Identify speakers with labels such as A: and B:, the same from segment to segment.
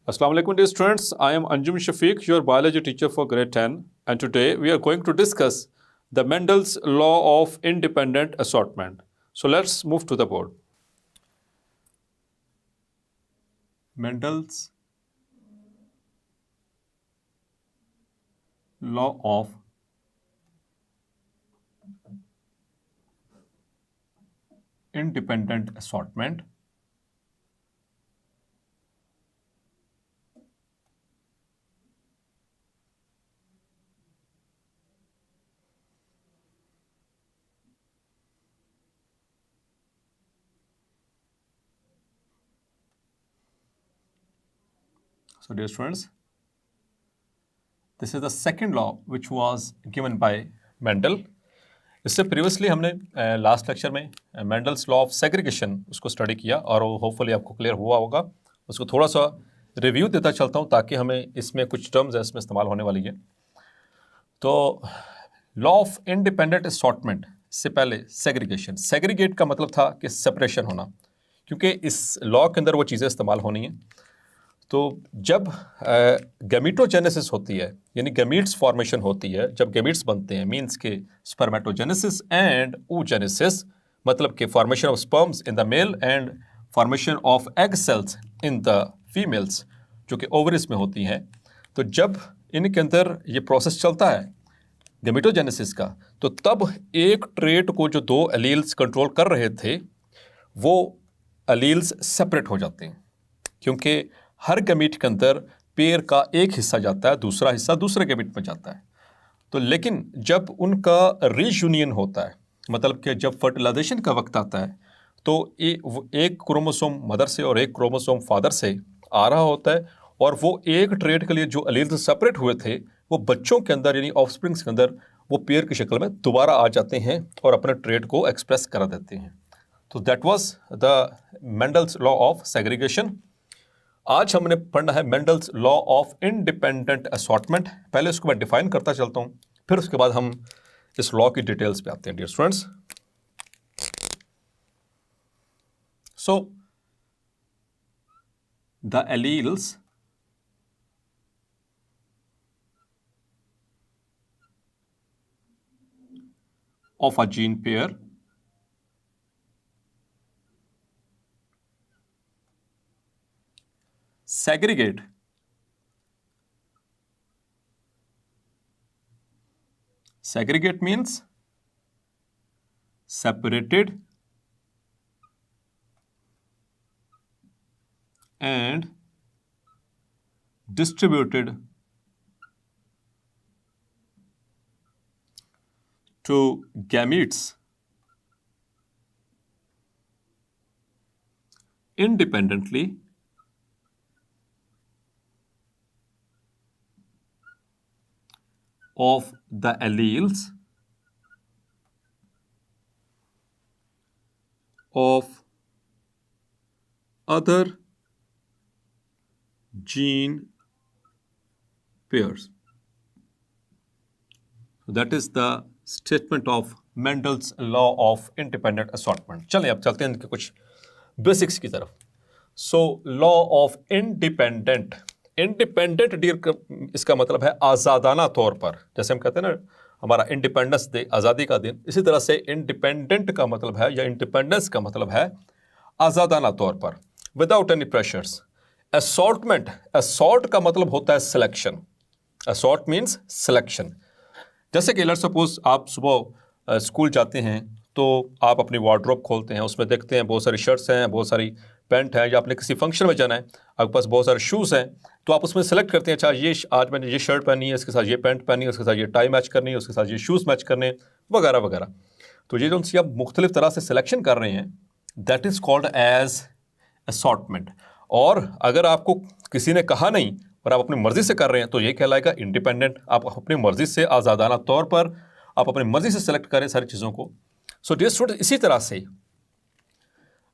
A: Assalamu alaikum dear students, I am Anjum Shafiq, your biology teacher for grade 10, and today we are going to discuss the Mendel's law of independent assortment. So let's move to the board. Mendel's law of independent assortment. So dear students, this is the second law which was given by Mendel. इससे previously हमने last lecture में Mendel's law of segregation उसको study किया और वो hopefully आपको clear हुआ होगा। उसको थोड़ा सा रिव्यू देता चलता हूँ ताकि हमें इसमें कुछ टर्म्स इसमें इस्तेमाल होने वाली है। तो लॉ ऑफ इंडिपेंडेंट असॉर्टमेंट से पहले सेग्रीगेशन, सेग्रीगेट का मतलब था कि सेपरेशन होना, क्योंकि इस लॉ के अंदर वो चीज़ें इस्तेमाल होनी हैं। तो जब गैमीटोजेनेसिस होती है यानी गैमीट्स फॉर्मेशन होती है, जब गैमीट्स बनते हैं मींस के स्पर्मेटोजेनेसिस एंड oogenesis, मतलब कि formation of sperms in the male and formation of egg cells in the females जो कि ओवरीज में होती हैं। तो जब इनके अंदर ये प्रोसेस चलता है गैमीटोजेनेसिस का, तो तब एक ट्रेट को जो दो एलील्स कंट्रोल कर रहे थे वो एलील्स सेपरेट हो जाते हैं, क्योंकि हर गैमीट के अंदर पेयर का एक हिस्सा जाता है, दूसरा हिस्सा दूसरे गैमीट में जाता है। तो लेकिन जब उनका रीयूनियन होता है, मतलब कि जब फर्टिलाइजेशन का वक्त आता है, तो एक क्रोमोसोम मदर से और एक क्रोमोसोम फादर से आ रहा होता है, और वो एक ट्रेट के लिए जो एलील्स सेपरेट हुए थे वो बच्चों के अंदर यानी ऑफस्प्रिंग्स के अंदर वो पेयर की शक्ल में दोबारा आ जाते हैं और अपने ट्रेट को एक्सप्रेस करा देते हैं। तो that was the Mendel's law of segregation. आज हमने पढ़ना है Mendel's law of independent assortment. पहले उसको मैं डिफाइन करता चलता हूं, फिर उसके बाद हम इस लॉ की डिटेल्स पे आते हैं dear students. So the alleles of a gene pair segregate means separated and distributed to gametes independently of the alleles of other gene pairs. So that is the statement of Mendel's law of independent assortment. चलिए अब चलते हैं इनके कुछ basics की तरफ। So law of independent, independent dear इसका मतलब है आज़ादाना तौर पर, जैसे हम कहते हैं ना हमारा इंडिपेंडेंस डे, आज़ादी का दिन, इसी तरह से इंडिपेंडेंट का मतलब है या इंडिपेंडेंस का मतलब है आज़ादाना तौर पर, without any pressures. Assortment, assort का मतलब होता है सिलेक्शन, असॉर्ट मीन्स सिलेक्शन। जैसे कि लेट्स सपोज आप सुबह स्कूल जाते हैं तो आप अपनी वार्डरोब खोलते हैं, उसमें देखते हैं बहुत सारी शर्ट्स हैं, बहुत सारी पैंट हैं, या आपने किसी फंक्शन में जाना है आपके पास बहुत सारे शूज़ हैं, तो आप उसमें सेलेक्ट करते हैं, अच्छा ये आज मैंने ये शर्ट पहनी है, इसके साथ ये पैंट पहनी है, उसके साथ ये टाई मैच करनी है, उसके साथ ये शूज़ मैच करने, वगैरह वगैरह। तो ये जो उनसे आप मुख्तलिफ तरह से सिलेक्शन कर रहे हैं, that is called as assortment. और अगर आपको किसी ने कहा नहीं और आप अपनी मर्जी से कर रहे हैं तो ये कहलाएगा इंडिपेंडेंट। आप अपनी मर्जी से आज़ादाना तौर पर आप अपनी मर्जी से सेलेक्ट करें सारी चीज़ों को। सो डियर स्टूडेंट, इसी तरह से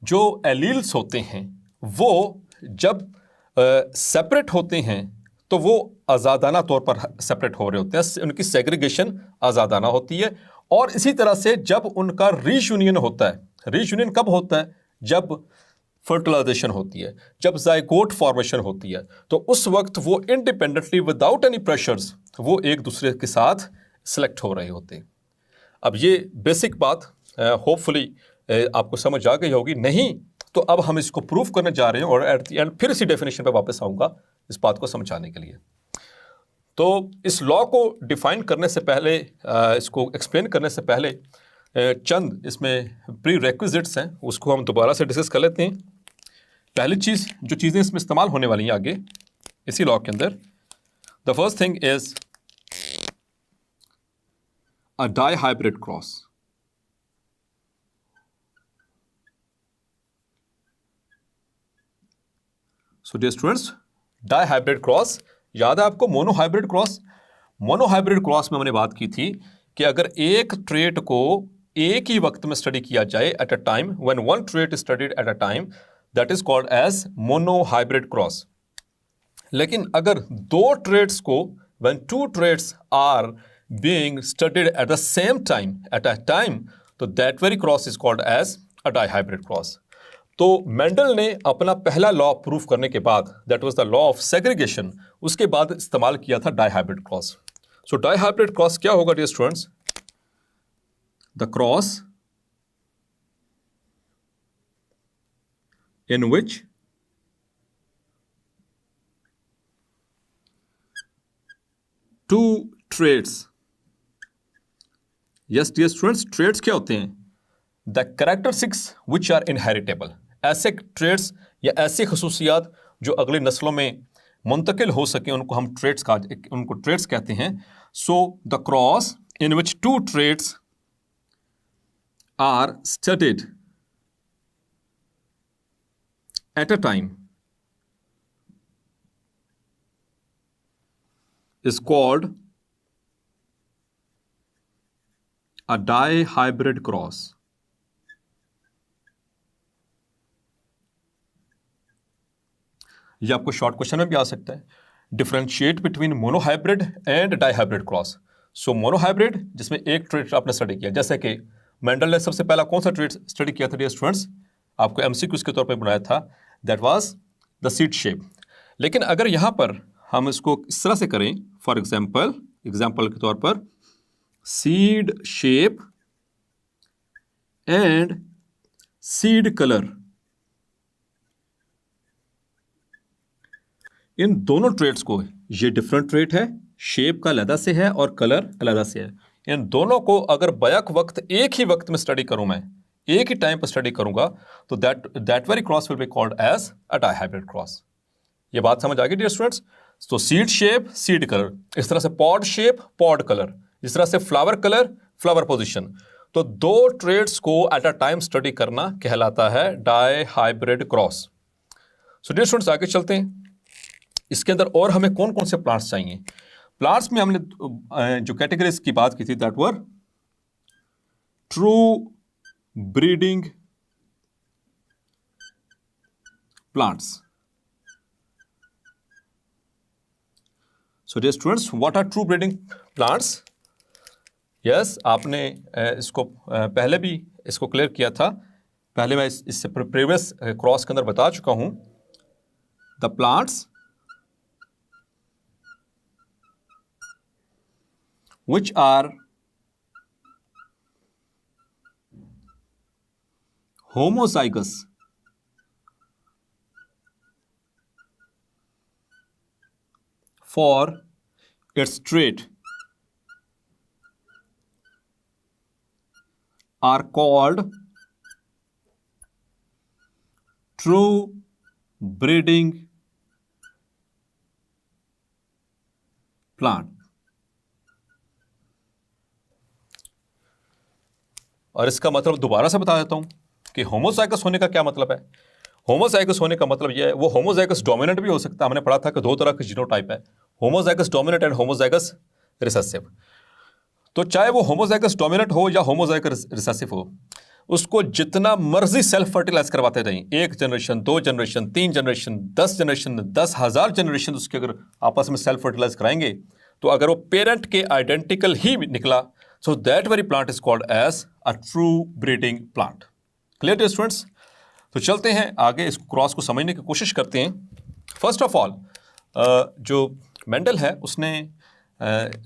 A: जो एलील्स होते हैं वो जब सेपरेट होते हैं तो वो आज़ादाना तौर पर सेपरेट हो रहे होते हैं, उनकी सेग्रीगेशन आज़ादाना होती है। और इसी तरह से जब उनका रीयूनियन होता है, रीयूनियन कब होता है? जब फर्टिलाइजेशन होती है, जब जाइगोट फॉर्मेशन होती है, तो उस वक्त वो इंडिपेंडेंटली विदाउट एनी प्रेशर्स वो एक दूसरे के साथ सेलेक्ट हो रहे होते हैं। अब ये बेसिक बात होपफुली आपको समझ आ गई होगी। नहीं तो अब हम इसको प्रूफ करने जा रहे हैं और एट द एंड फिर इसी डेफिनेशन पे वापस आऊँगा इस बात को समझाने के लिए। तो इस लॉ को डिफाइन करने से पहले, इसको एक्सप्लेन करने से पहले चंद इसमें प्री रेक्विजिट्स हैं, उसको हम दोबारा से डिस्कस कर लेते हैं। पहली चीज़, जो चीज़ें इसमें इस्तेमाल होने वाली हैं आगे इसी लॉ के अंदर, the first thing is a dihybrid cross. So dear students, dihybrid cross याद है आपको? मोनोहाइब्रिड क्रॉस, मोनोहाइब्रिड क्रॉस में हमने बात की थी कि अगर एक ट्रेट को एक ही वक्त में स्टडी किया जाए at a time, when one trait is studied at a time, that is called as monohybrid cross. लेकिन अगर दो ट्रेट्स को, when two traits are being studied at the same time at a time, तो that very cross is called as a dihybrid cross. तो Mendel ने अपना पहला law proof करने के बाद, that was the law of segregation, उसके बाद इस्तेमाल किया था dihybrid cross. So dihybrid cross क्या होगा dear students? The cross in which two traits, yes dear students, traits क्या होते हैं? The characteristics which are inheritable, ऐसे ट्रेट्स या ऐसी खसूसियात जो अगली नस्लों में मुंतकिल हो सके, उनको हम उनको ट्रेट्स कहते हैं। So the cross in which two traits are studied at a time is called a dihybrid cross. ये आपको शॉर्ट क्वेश्चन में भी आ सकता है। Differentiate between monohybrid and dihybrid cross. So monohybrid जिसमें एक ट्रेट आपने स्टडी किया, जैसे कि मेंडल ने सबसे पहला कौन सा ट्रेट स्टडी किया था डियर स्टूडेंट्स? आपको एमसीक्यूज के तौर पे बनाया था, that was the seed shape. लेकिन अगर यहाँ पर हम इसको इस तरह से करें, फॉर एग्जाम्पल के तौर पर seed shape and seed colour, इन दोनों ट्रेट्स को, ये डिफरेंट ट्रेट है, शेप का अलग से है और कलर अलग से है, इन दोनों को अगर बैक वक्त एक ही वक्त में स्टडी करूं, मैं एक ही टाइम पर स्टडी करूंगा, तो that very cross will be called as a dihybrid cross. ये बात समझ आ गई डियर स्टूडेंट्स? तो सीड शेप, सीड कलर, इस तरह से पॉड शेप, पॉड कलर, इस तरह से फ्लावर कलर, फ्लावर पोजीशन, तो दो ट्रेट्स को एट अ टाइम स्टडी करना कहलाता है dihybrid cross. So dear students, आगे चलते हैं। इसके अंदर और हमें कौन कौन से प्लांट्स चाहिए? प्लांट्स में हमने जो कैटेगरीज की बात की थी, that were true breeding plants. So dear students, what are true breeding plants? Yes, आपने इसको पहले भी इसको क्लियर किया था, पहले मैं इससे प्रीवियस क्रॉस के अंदर बता चुका हूं। The plants which are homozygous for its trait are called true breeding plant। और इसका मतलब दोबारा से बता देता हूं कि होमोजाइगस होने का क्या मतलब है। होमोजाइगस होने का मतलब यह है, वो होमोजाइगस डोमिनेंट भी हो सकता है। हमने पढ़ा था कि दो तरह के जीनोटाइप है, homozygous dominant and homozygous recessive. तो चाहे वो होमोजाइगस डोमिनेंट हो या होमोजाइगस रिसेसिव हो, उसको जितना मर्जी सेल्फ फर्टिलाइज करवाते रहें, 1 generation, 2 generation, 3 generation, 10 generation, 10,000 generation उसके अगर आपस में सेल्फ फर्टिलाइज कराएंगे, तो अगर वो पेरेंट के आइडेंटिकल ही निकला, so that very plant is called as a true breeding plant. Clear dear students? तो चलते हैं आगे, इस क्रॉस को समझने की कोशिश करते हैं। फर्स्ट ऑफ ऑल जो मेंडल है उसने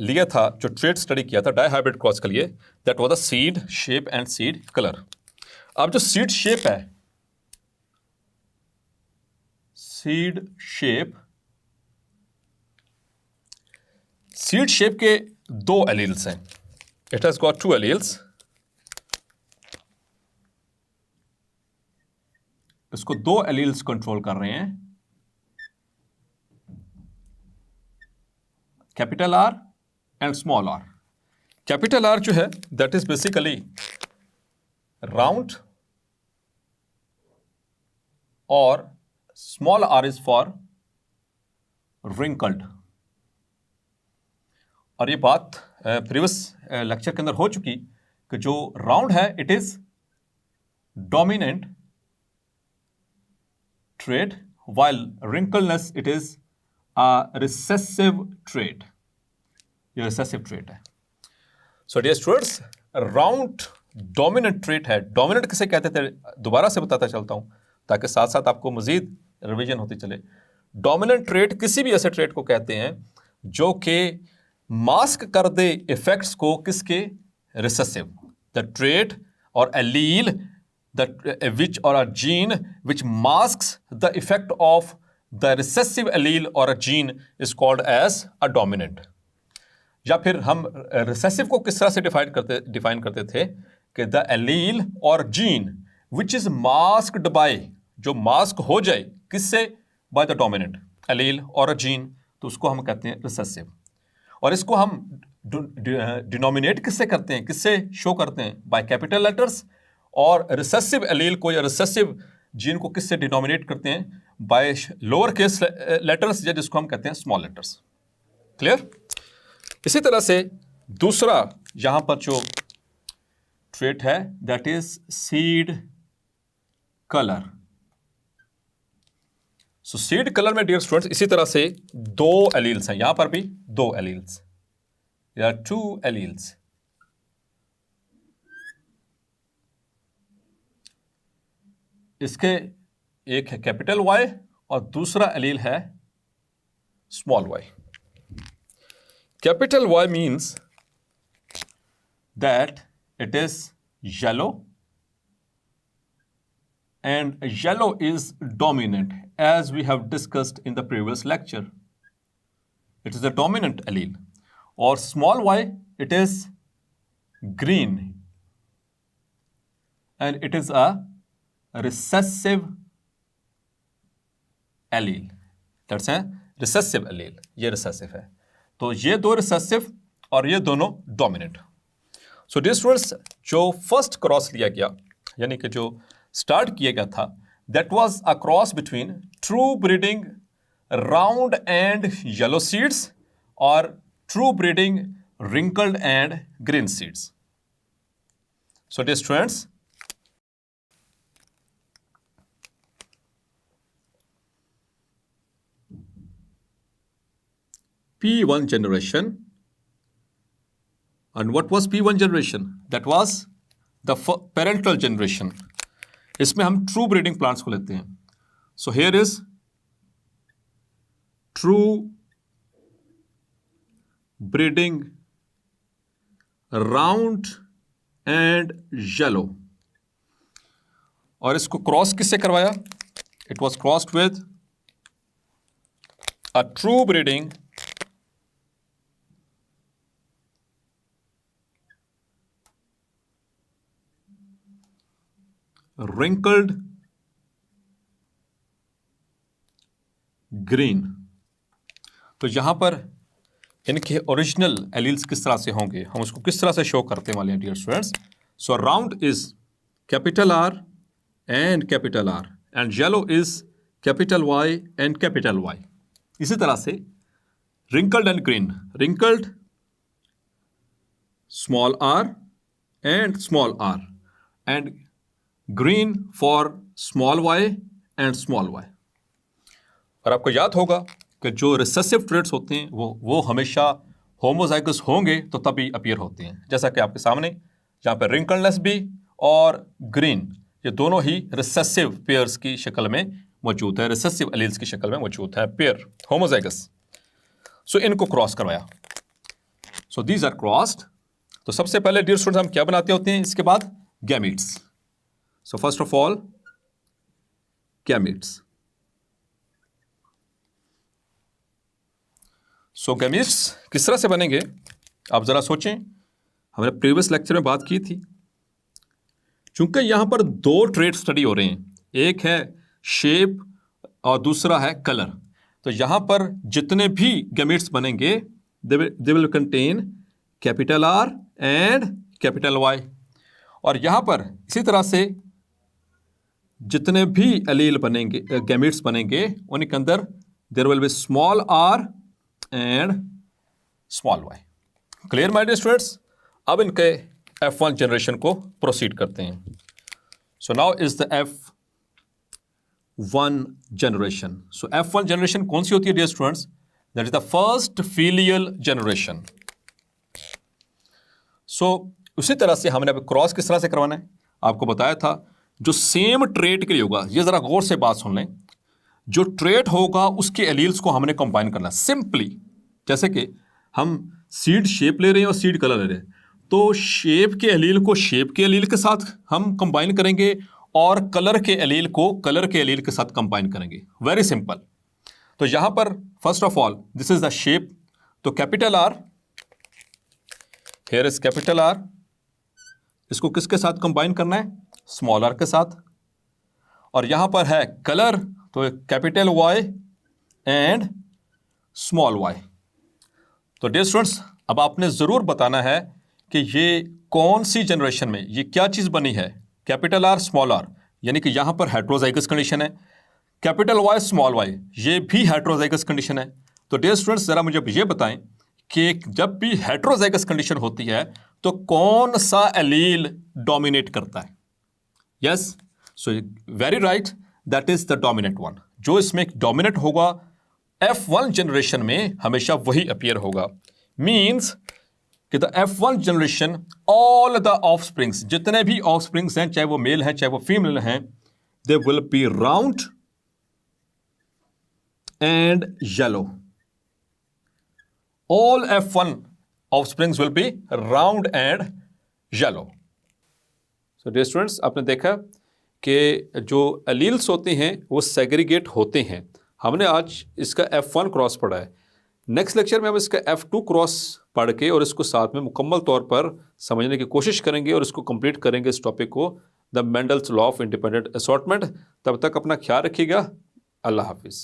A: लिया था, जो ट्रेड स्टडी किया था डायहाइब्रिड क्रॉस के लिए, that was the seed shape and seed colour. अब जो सीड शेप है, सीड शेप के दो एलील्स हैं। It has got 2 alleles. इसको 2 एलील्स कंट्रोल कर रहे हैं, capital R and small R. Capital R जो है दैट इज बेसिकली राउंड, और small R is for wrinkled. और ये बात प्रीवियस लेक्चर के अंदर हो चुकी कि जो राउंड है it is dominant trait, while wrinkleness it is a recessive trait. ये recessive trait है। So dear students, round dominant trait है। dominant किसे कहते थे दोबारा से बताता चलता हूं ताकि साथ साथ आपको मजीद रिवीजन होती चले। dominant trait किसी भी ऐसे trait को कहते हैं जो कि मास्क कर दे इफेक्ट्स को किसके, recessive, the trait or allele which or a gene which masks the effect of the recessive allele or a gene is called as a dominant। या फिर हम recessive को किस तरह से डिफाइन करते थे कि the allele or gene which is masked by, जो मास्क हो जाए किससे, by the dominant allele or a gene, तो उसको हम कहते हैं recessive। और इसको हम डिनोमिनेट किससे करते हैं, किससे शो करते हैं, by capital letters। और रिसेसिव एलील को या रिसेसिव जीन को किससे डिनोमिनेट करते हैं, बाय लोअर केस लेटर्स, या जिसको हम कहते हैं स्मॉल लेटर्स। क्लियर। इसी तरह से दूसरा यहां पर जो ट्रेट है that is seed colour. So seed colour में डियर स्टूडेंट्स इसी तरह से 2 एलील्स हैं, यहां पर भी 2 एलील्स या 2 एलील्स। इसके एक है कैपिटल वाई और दूसरा एलील है small y. Capital y means that it is yellow and yellow is dominant as we have discussed in the previous lecture. It is the dominant allele. और small y it is green and it is a recessive allele, that's a recessive allele। ये recessive है, तो ये 2 recessive और ये दोनों dominant। So dear students, जो first cross लिया गया यानी कि जो start किया गया था, that was a cross between true breeding round and yellow seeds और true breeding wrinkled and green seeds। So dear students, P1 generation, and what was P1 generation? That was the parental generation। इसमें हम true breeding plants को लेते हैं। So here is true breeding round and yellow, और इसको cross किससे करवाया? It was crossed with a true breeding wrinkled green। तो यहां पर इनके ओरिजिनल एलील्स किस तरह से होंगे, हम उसको किस तरह से शो करते वाले हैं dear students. So round is capital R and capital R and yellow is capital Y and capital Y. इसी तरह से wrinkled and green, wrinkled small are and small are and green for small Y and small Y. और आपको याद होगा कि जो recessive traits होते हैं वो हमेशा होमोजाइगस होंगे तो तभी अपीयर होते हैं, जैसा कि आपके सामने यहाँ पर रिंकलनेस भी और ग्रीन ये दोनों ही रिसेसिव पेयर्स की शक्ल में मौजूद है, रिसेसिव एलील्स की शक्ल में मौजूद है पेयर होमोजाइगस। सो इनको क्रॉस करवाया, सो दीज आर क्रॉस्ड। तो सबसे पहले डियर स्टूडेंट्स हम क्या बनाते होते हैं इसके बाद? Gametes. So first of all gametes. So gametes किस तरह से बनेंगे आप जरा सोचें। हमने प्रीवियस लेक्चर में बात की थी, चूंकि यहां पर दो ट्रेट स्टडी हो रहे हैं, एक है शेप और दूसरा है कलर। तो यहां पर जितने भी गैमीट्स बनेंगे they will contain capital R and capital Y. और यहां पर इसी तरह से जितने भी एलील बनेंगे, गैमीट्स बनेंगे, उनके अंदर there will be small are and small y. Clear my dear students? अब इनके F1 जनरेशन को प्रोसीड करते हैं। So now is the F1 generation. So F1 generation कौन सी होती है dear students? That is the first filial generation. So उसी तरह से हमने अब क्रॉस किस तरह से करवाना है आपको बताया था। जो सेम ट्रेट के लिए होगा, ये जरा गौर से बात सुन लें, जो ट्रेट होगा उसके एलील्स को हमने कंबाइन करना सिंपली। जैसे कि हम सीड शेप ले रहे हैं और सीड कलर ले रहे हैं, तो शेप के एलील को शेप के एलील के साथ हम कंबाइन करेंगे और कलर के एलील को कलर के एलील के साथ कंबाइन करेंगे। Very simple. तो यहां पर first of all this is the shape. तो capital r, here is capital r, इसको किसके साथ कंबाइन करना है? स्मॉल आर के साथ। और यहां पर है कलर, तो capital Y and small Y. तो डियर स्टूडेंट्स अब आपने जरूर बताना है कि ये कौन सी जनरेशन में ये क्या चीज बनी है? कैपिटल आर स्मॉल आर, यानी कि यहां पर हेट्रोजाइगस कंडीशन है। कैपिटल वाई स्मॉल वाई, ये भी हेट्रोजाइगस कंडीशन है। तो डियर स्टूडेंट्स जरा मुझे ये बताएं कि जब भी हेट्रोजाइगस कंडीशन होती है तो कौन सा एलील डोमिनेट करता है? Yes, so very right, that is the dominant one. जो इसमें डोमिनेट होगा F1 जनरेशन में हमेशा वही अपीयर होगा। मीन्स कि the F1 generation all the offsprings, जितने भी ऑफस्प्रिंग्स हैं, चाहे वो मेल हैं चाहे वो फीमेल हैं, they will be round and yellow. All F1 offsprings will be round and yellow. So dear students आपने देखा कि जो एलील्स होते हैं वो सेग्रीगेट होते हैं। हमने आज इसका F1 क्रॉस पढ़ा है। नेक्स्ट लेक्चर में हम इसका F2 क्रॉस पढ़ के और इसको साथ में मुकम्मल तौर पर समझने की कोशिश करेंगे और इसको कंप्लीट करेंगे इस टॉपिक को, the Mendel's law of independent assortment. तब तक अपना ख्याल रखिएगा। अल्लाह हाफिज़।